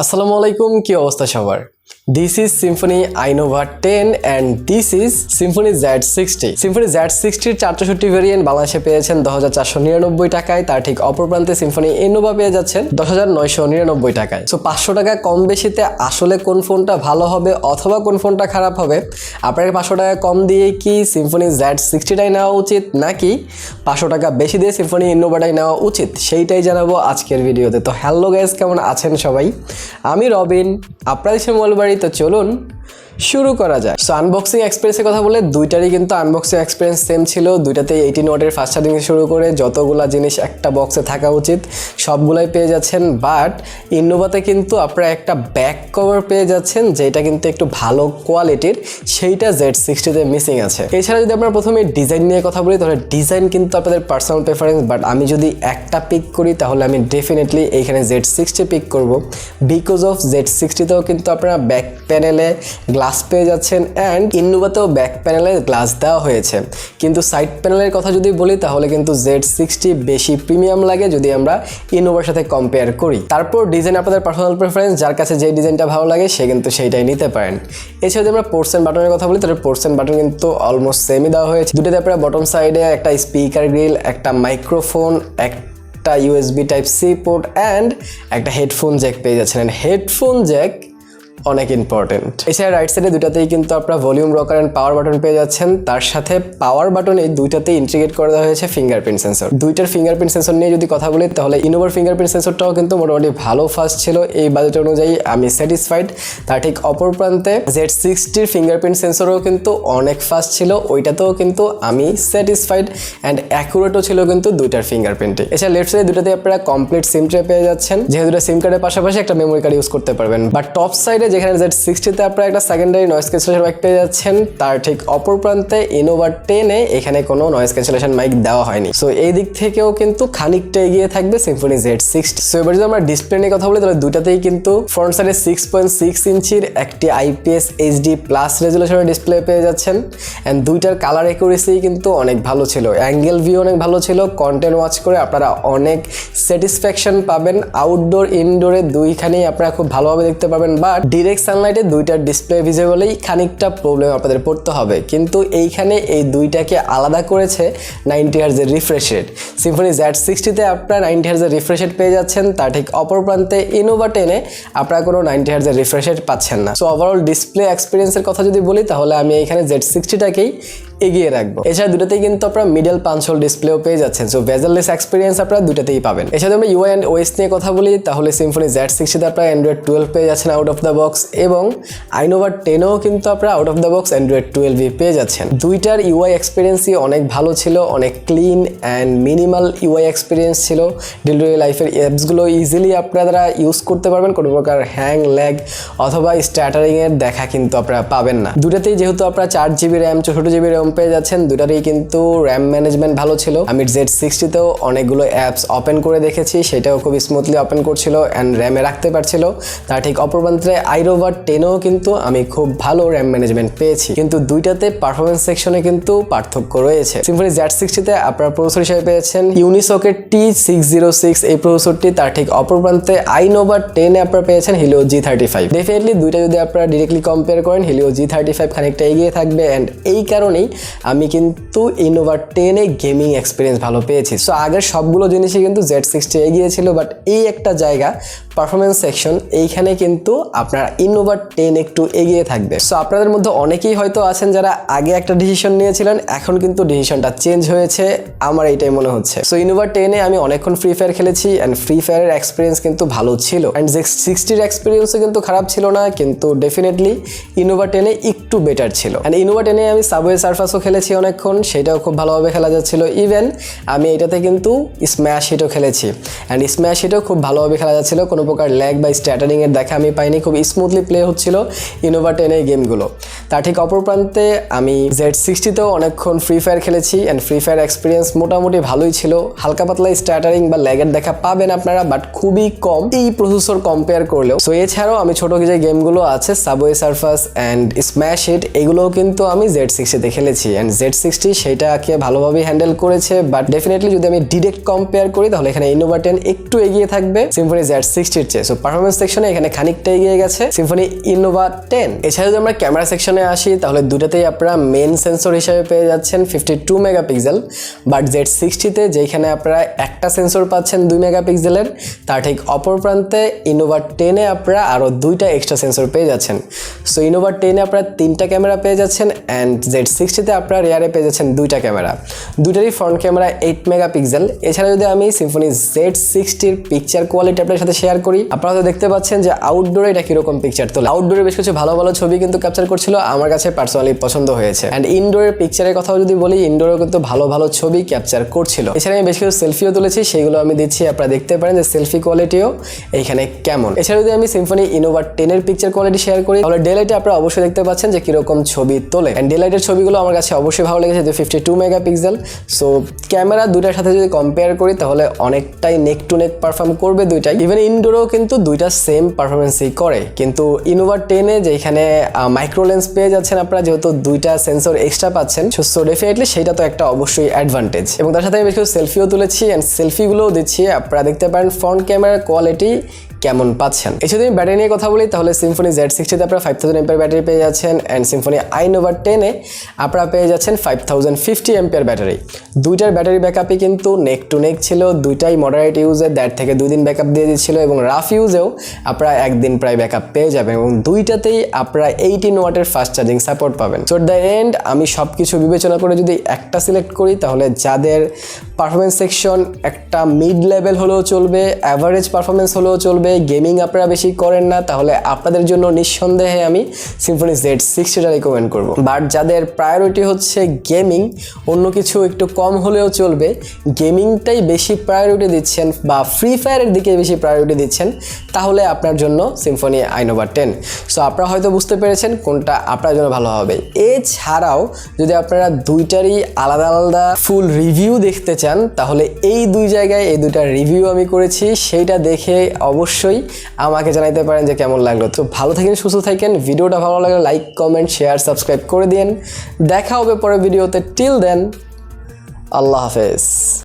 আসসালামু আলাইকুম, কি অবস্থা সবার? This is Symphony innova 10 and this is Symphony Z60. Symphony Z60 এর 464 ভেরিয়েন্ট বাংলাদেশে পেয়েছেন 10,499 টাকায়। তার ঠিক অপর প্রান্তে Symphony innova পেয়ে যাচ্ছেন 10,999 টাকায়। সো 500 টাকা কম বেশিতে আসলে কোন ফোনটা ভালো হবে অথবা কোন ফোনটা খারাপ হবে, আপনাকে 500 টাকা কম দিয়ে কি Symphony Z60টাই নেওয়া উচিত নাকি 500 টাকা বেশি দিয়ে Symphony innovaটাই নেওয়া উচিত, সেইটাই জানাবো আজকের ভিডিওতে। তো হ্যালো গাইস, কেমন আছেন সবাই? আমি রবিন, আপনাদের সাথে বাড়ি। তো চলুন শুরু করা যায়। সো আনবক্সিং এক্সপিরিয়েন্সের কথা বলে দুইটারই কিন্তু আনবক্সিং এক্সপিরিয়েন্স সেম ছিল। দুইটাতেই 18 ওয়াটের ফাস্ট চার্জিং থেকে শুরু করে যতগুলা জিনিস একটা বক্সে থাকা উচিত সবগুলাই পেয়ে যাচ্ছেন। বাট ইনোভাতে কিন্তু আপনারা একটা ব্যাক কভার পেয়ে যাচ্ছেন যেটা কিন্তু একটু ভালো কোয়ালিটির, সেইটা Z60তে মিসিং আছে। এছাড়া যদি আমরা প্রথমে ডিজাইন নিয়ে কথা বলি তাহলে ডিজাইন কিন্তু আপনাদের পার্সোনাল প্রেফারেন্স, বাট আমি যদি একটা পিক করি তাহলে আমি ডেফিনেটলি এইখানে Z60 পিক করব। বিকজ অফ Z60তেও কিন্তু আপনারা ব্যাক প্যানেলে গ্লাস পেয়ে যাচ্ছেন অ্যান্ড ইনোভাতেও ব্যাক প্যানেলে গ্লাস দেওয়া হয়েছে। কিন্তু সাইড প্যানেলের কথা যদি বলি তাহলে কিন্তু Z60 বেশি প্রিমিয়াম লাগে যদি আমরা ইনোভার সাথে কম্পেয়ার করি। তারপর ডিজাইন আপনাদের পার্সোনাল প্রেফারেন্স, যার কাছে যে ডিজাইনটা ভালো লাগে সে কিন্তু সেইটাই নিতে পারেন। এছাড়া যদি আমরা পোর্টস অ্যান্ড বাটনের কথা বলি তাহলে পোর্টস অ্যান্ড বাটন কিন্তু অলমোস্ট সেমই দেওয়া হয়েছে। দুটোতে আপনারা বটম সাইডে একটা স্পিকার গ্রিল, একটা মাইক্রোফোন, একটা USB type C port and একটা হেডফোন জ্যাক পেয়ে যাচ্ছেন। অ্যান্ড হেডফোন জ্যাক অনেক ইম্পর্টেন্ট। এছাড়া রাইট সাইডে দুটাতেই কিন্তু আপনারা volume rocker and power button পেয়ে যাচ্ছেন। তার সাথে পাওয়ার বাটনে দুইটাতেই ইন্টিগ্রেট করে দেওয়া হয়েছে ফিঙ্গারপ্রিন্ট সেন্সর। দুইটার ফিঙ্গারপ্রিন্ট সেন্সর নিয়ে যদি কথা বলি তাহলে ইনোভার ফিঙ্গারপ্রিন্ট সেন্সরটাও কিন্তু মোটামুটি ভালো ফাস্ট ছিল। এই বাজেট অনুযায়ী আমি স্যাটিসফাইড। তার ঠিক অপর প্রান্তে Z60-র ফিঙ্গারপ্রিন্ট সেন্সরও কিন্তু অনেক ফাস্ট ছিল, ওইটাতেও কিন্তু আমি স্যাটিসফাইড অ্যান্ড অ্যাকুরেটও ছিল কিন্তু দুইটার ফিঙ্গারপ্রিন্টে। এছাড়া লেফট সাইডে দুটাতে আপনারা কমপ্লিট সিম ট্রে পেয়ে যাচ্ছেন, যেহেতু দুটো সিম কার্ডের পাশাপাশি একটা মেমোরি কার্ড ইউজ করতে পারবেন। বাট টপ সাইডে যেখানে Z60তে আপনারা একটা সেকেন্ডারি নয়েজ ক্যান্সেলেশন মাইক পেয়ে যাচ্ছেন, তার ঠিক অপর প্রান্তে ইনোভা 10-এ এখানে কোনো নয়েজ ক্যান্সেলেশন মাইক দেওয়া হয়নি। সো এই দিক থেকেও কিন্তু খানিকটা এগিয়ে থাকবে Symphony Z60। সো এবার যদি আমরা ডিসপ্লে নিয়ে কথা বলি তাহলে দুটাতেই কিন্তু ফ্রন্ট সাইডে 6.6 ইঞ্চির একটি IPS HD প্লাস রেজুলেশনের ডিসপ্লে পেয়ে যাচ্ছেন। অ্যান্ড দুইটার কালার অ্যাকুরেসি কিন্তু অনেক ভালো ছিল, অ্যাঙ্গেল ভিউ অনেক ভালো ছিল। কন্টেন্ট ওয়াচ করে আপনারা অনেক স্যাটিসফ্যাকশন পাবেন। আউটডোর ইনডোরে দুইখানেই আপনারা খুব ভালোভাবে দেখতে পাবেন। বাট ডিরেক্ট সানলাইটে দুইটার ডিসপ্লে ভিজিবলেই খানিকটা প্রবলেম আপনাদের পড়তে হবে। কিন্তু এইখানে এই দুইটাকে আলাদা করেছে 90 হার্জের রিফ্রেশ রেট। Symphony Z60তে আপনারা 90 হার্জের রিফ্রেশ রেট পেয়ে যাচ্ছেন, তার ঠিক অপর প্রান্তে ইনোভা 10-এ আপনারা কোনো 90 হার্জের রিফ্রেশ রেট পাচ্ছেন না। সো ওভারঅল ডিসপ্লে এক্সপিরিয়েন্সের কথা যদি বলি তাহলে আমি এখানে Z60টাকেই এগিয়ে রাখবো। এছাড়া দুটাতেই কিন্তু আপনারা মিডল পাঞ্চ হোল ডিসপ্লেও পেয়ে যাচ্ছেন। সো বেজেললেস এক্সপিরিয়েন্স আপনারা দুটাতেই পাবেন। এছাড়া আমরা UI অ্যান্ড OS নিয়ে কথা বলি তাহলে Symphony Z60তে আপনারা Android 12 পেয়ে যাচ্ছেন আউট অফ দ্য বক্স, এবং ইনোভা 10-এও কিন্তু আপনারা out of the box Android 12 পেয়ে যাচ্ছেন। দুইটার UI এক্সপিরিয়েন্সই অনেক ভালো ছিল, অনেক clean and minimal UI experience ছিল। ডেইলি লাইফের অ্যাপসগুলো ইজিলি আপনারা ইউজ করতে পারবেন, কোনো প্রকার হ্যাং, ল্যাগ অথবা স্ট্যাটারিংয়ের দেখা কিন্তু আপনারা পাবেন না। দুটাতেই যেহেতু আপনারা 4GB র্যাম 64GB র্যাম পেয়ে যাচ্ছেন, দুটারই কিন্তু র্যাম ম্যানেজমেন্ট ভালো ছিল। আমি Z60তেও অনেকগুলো অ্যাপস ওপেন করে দেখেছি, সেটাও খুব স্মুথলি ওপেন করছিল অ্যান্ড র্যামে রাখতে পারছিল। তার ঠিক অপর প্রান্তে ইনোভা 10-এও কিন্তু আমি খুব ভালো র্যাম ম্যানেজমেন্ট পেয়েছি। কিন্তু দুইটাতে পারফরমেন্স সেকশনে কিন্তু পার্থক্য রয়েছে। Symphony Z60তে আপনারা প্রসেসর হিসেবে পেয়েছেন ইউনিসকেট T606 এই প্রসেসরটি, তার ঠিক অপর প্রান্তে ইনোভা 10-এ আপনারা পেয়েছেন Helio G35। ডেফিনেটলি দুইটা যদি আপনারা ডিরেক্টলি কম্পেয়ার করেন Helio G35 খানিকটা এগিয়ে থাকবে, অ্যান্ড এই কারণেই আমি কিন্তু ইনোভা 10-এ গেমিং এক্সপিরিয়েন্স ভালো পেয়েছি। সো আগের সবগুলো জিনিসই কিন্তু Z60 এগিয়ে ছিল, বাট এই একটা জায়গা পারফরমেন্স সেকশন, এইখানে কিন্তু আপনার ইনোভা 10 একটু এগিয়ে থাকবে। সো আপনাদের মধ্যে অনেকেই হয়তো আছেন যারা আগে একটা ডিসিশন নিয়েছিলেন, এখন কিন্তু ডিসিশনটা চেঞ্জ হয়েছে, আমার এইটাই মনে হচ্ছে। সো ইনোভা 10-এ আমি অনেকক্ষণ ফ্রি ফায়ার খেলেছি অ্যান্ড ফ্রি ফায়ারের এক্সপিরিয়েন্স কিন্তু ভালো ছিল, অ্যান্ড Z60-র এক্সপিরিয়েন্সও কিন্তু খারাপ ছিল না, কিন্তু ডেফিনেটলি ইনোভা 10-এ একটু বেটার ছিল। অ্যান্ড ইনোভা 10-এ আমি সাবওয়ে সার্ফাসও খেলেছি অনেকক্ষণ, সেটাও খুব ভালোভাবে খেলা যাচ্ছিল। ইভেন আমি এটাতে কিন্তু স্ম্যাশ হিটও খেলেছি, অ্যান্ড স্ম্যাশ হিটও খুব ভালোভাবে খেলা যাচ্ছিল, কোনো প্রকার ল্যাগ বা স্ট্যাটারিংয়ের দেখা আমি পাইনি, খুব স্মুথলি প্লে হচ্ছিল ইনোভা 10-এর গেমগুলো। তার ঠিক অপর প্রান্তে আমি Z60তেও অনেকক্ষণ ফ্রি ফায়ার খেলেছি অ্যান্ড ফ্রি ফায়ার এক্সপিরিয়েন্স মোটামুটি ভালোই ছিল। হালকা পাতলা স্ট্যাটারিং বা ল্যাগের দেখা পাবেন আপনারা, বাট খুবই কম এই প্রসেসর কম্পেয়ার করলেও। সো এছাড়াও আমি ছোটো যে গেমগুলো আছে সাবওয়ে সার্ফাস অ্যান্ড স্ম্যাশ হিট, এগুলোও কিন্তু আমি Z60তে খেলেছি। পেরেছি অ্যান্ড Z60 সেটাকে ভালোভাবেই হ্যান্ডেল করেছে, বাট ডেফিনেটলি যদি আমি ডিরেক্ট কম্পেয়ার করি তাহলে এখানে innova 10 একটু এগিয়ে থাকবে Symphony Z60 এর চেয়ে। সো পারফরমেন্স সেকশনে এখানে খানিকটা এগিয়ে গেছে Symphony innova 10। এছাড়া যদি আমরা ক্যামেরা সেকশনে আসি তাহলে দুটাতেই আপনারা মেন সেন্সর হিসেবে পেয়ে যাচ্ছেন 52 মেগাপিক্সেল, বাট Z60 তে যেখানে আপনারা একটা সেন্সর পাচ্ছেন 2 মেগাপিক্সেলের, তার ঠিক অপর প্রান্তে innova 10 এ আপনারা আরো দুইটা এক্সট্রা সেন্সর পেয়ে যাচ্ছেন। সো innova 10 এ আপনারা তিনটা ক্যামেরা পেয়ে যাচ্ছেন অ্যান্ড Z60 তে আপনারা রিয়ারে পেয়ে যাচ্ছেন দুইটা ক্যামেরা, দুইটারই ফ্রন্ট ক্যামেরা 8 মেগাপিক্সেল। এছাড়া যদি আমি Symphony Z60 এর পিকচার কোয়ালিটি আপনাদের সাথে শেয়ার করি, আপনারা তো দেখতে পাচ্ছেন যে আউটডোরে এটা কিরকম পিকচার তোলে। আউটডোরে বেশ কিছু ভালো ভালো ছবি কিন্তু ক্যাপচার করছিল, আমার কাছে পার্সোনালি পছন্দ হয়েছে। অ্যান্ড ইনডোরের পিকচারের কথাও যদি বলি, ইনডোরেও কিন্তু ভালো ভালো ছবি ক্যাপচার করছিল। এছাড়া আমি বেশ কিছু সেলফিও তুলেছি, সেগুলো আমি দিচ্ছি, আপনারা দেখতে পারেন যে সেলফি কোয়ালিটিও এইখানে কেমন। এছাড়া যদি আমি Symphony innova 10 এর পিকচার কোয়ালিটি শেয়ার করি তাহলে ডে লাইটে আপনারা অবশ্যই দেখতে পাচ্ছেন যে কিরকম ছবি তোলে। অ্যান্ড ডে লাইটের ছবিগুলো আমার কাছে অবশ্যই ভালো লেগেছে, যে 52 মেগাপিক্সেল। সো ক্যামেরা দুইটার সাথে যদি কম্পেয়ার করি তাহলে অনেকটাই নেক টু নেক পারফর্ম করবে দুইটাই। ইভেন ইনডোরেও কিন্তু দুইটা সেম পারফরমেন্সই করে, কিন্তু innova 10 এ যেখানে মাইক্রো লেন্স পেয়ে যাচ্ছেন আপনারা, যেহেতু দুইটা সেন্সর এক্সট্রা পাচ্ছেন, সো ডেফিনেটলি সেটা তো একটা অবশ্যই অ্যাডভান্টেজ। এবং তার সাথে আমি বেশ কিছু সেলফিও তুলেছি অ্যান্ড সেলফিগুলোও দিচ্ছি, আপনারা দেখতে পারেন ফ্রন্ট ক্যামেরার কোয়ালিটি কেমন পাচ্ছেন। এছাড়া যদি ব্যাটারি নিয়ে কথা বলি তাহলে Symphony Z60 তে আপনারা 5000 এমপিআর ব্যাটারি পেয়ে যাচ্ছেন অ্যান্ড Symphony innova 10 এ আপনারা পেয়ে যাচ্ছেন 5050 এমপিআর ব্যাটারি। দুইটার ব্যাটারি ব্যাকআপই কিন্তু নেক টু নেক ছিল, দুইটাই মডারেট ইউজে 1.5 থেকে 2 দিন ব্যাকআপ দিয়ে দিচ্ছিল এবং রাফ ইউজেও আপনারা একদিন প্রায় ব্যাকআপ পেয়ে যাবেন এবং দুইটাতেই আপনারা 18 ওয়াটের ফাস্ট চার্জিং সাপোর্ট পাবেন। সো দ্য এন্ড আমি সব কিছু বিবেচনা করে যদি একটা সিলেক্ট করি তাহলে যাদের পারফরমেন্স সেকশন একটা মিড লেভেল হলেও চলবে, অ্যাভারেজ পারফরমেন্স হলেও চলবে, গেমিং আপনারা বেশি করেন না, তাহলে আপনাদের জন্য নিঃসন্দেহে আমি Symphony Z60টা রিকমেন্ড করব। বাট যাদের প্রায়োরিটি হচ্ছে গেমিং, অন্য কিছু একটু কম হলেও চলবে, গেমিংটাই বেশি প্রায়োরিটি দিচ্ছেন বা ফ্রি ফায়ারের দিকে বেশি প্রায়োরিটি দিচ্ছেন, তাহলে আপনার জন্য Symphony innova 10। সো আপনারা হয়তো বুঝতে পেরেছেন কোনটা আপনার জন্য ভালো হবে। এছাড়াও যদি আপনারা দুইটারই আলাদা আলাদা ফুল রিভিউ দেখতে চান তাহলে এই দুই জায়গায় এই দুইটা রিভিউ আমি করেছি, সেইটা দেখে অবশ্যই আমাকে জানাইতে পারেন যে কেমন লাগলো। তো ভালো থাকেন, সুস্থ থাকেন, ভিডিওটা ভালো লাগলে লাইক, কমেন্ট, শেয়ার, সাবস্ক্রাইব করে দিন। দেখা হবে পরের ভিডিওতে। টিল দেন, আল্লাহ হাফেজ।